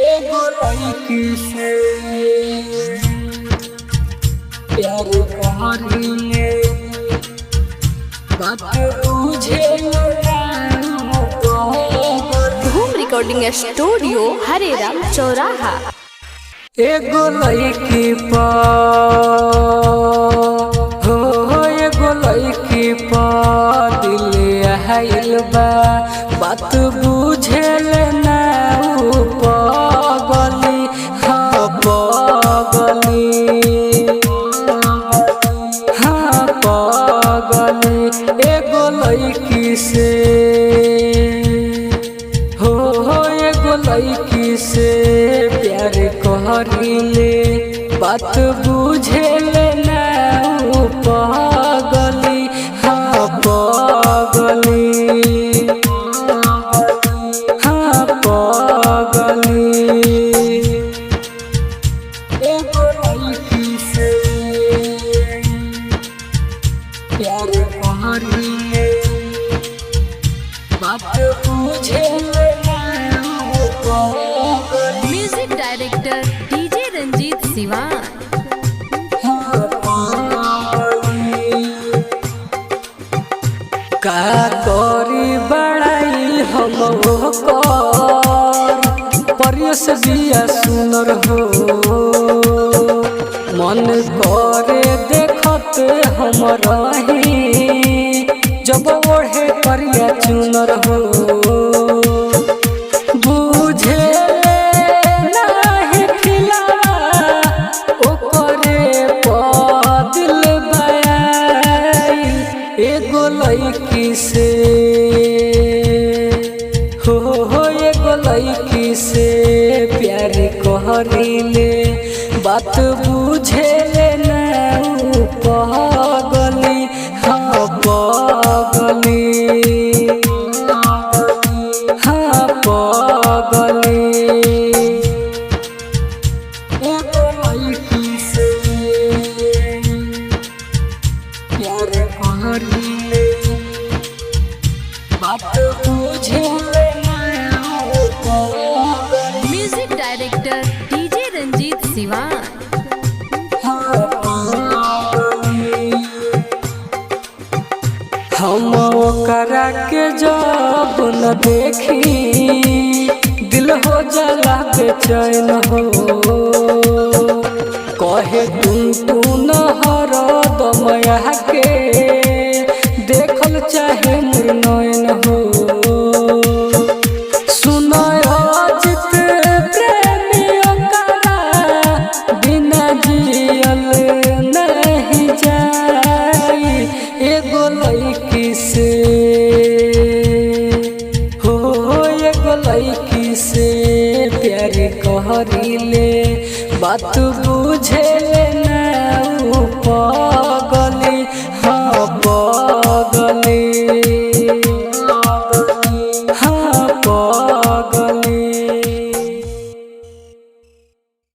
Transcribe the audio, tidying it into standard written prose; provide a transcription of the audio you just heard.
एगो लड़की से प्यार करीले बात तुझे धूम रिकॉर्डिंग स्टूडियो हरेराम चौराहा। एगो लड़की एगो लड़की दिल आइल बा बात बुझेल ना पगली हाँ पगली हाँ पगली एगो लड़की से एगो लड़की से प्यार करीले बात बुझेल ना पगली हाँ पगली हाँ पगली एगो लड़की से प्यार करीले बात बुझेल music director DJ Ranjeet Siwan. का करी बड़ाई हम परियस बिया सुनर हो मन करे देखत हम रही जब ओढ़े करिया चुनर हो बुझे नाही खिलावा ओकरे दिल बयाई एगो लड़की से एगो लड़की से प्यार करीले बात बुझेल ना पगली हाँ पगली हाँ पगली एगो लड़की से प्यार करीले बात बुझेल ना पगली music director DJ Ranjeet Siwan. हम ओकरा के जब न देखी दिल हो जाला बेचैन हो कहे तू न हरदम के देखल चाहे मोर नयन हो सुनय अजित प्रेमी ओकरा बिना जियल नहीं जाई एगो लड़की से एगो लड़की से प्यार करीले बात बुझेल ना पगली हाँ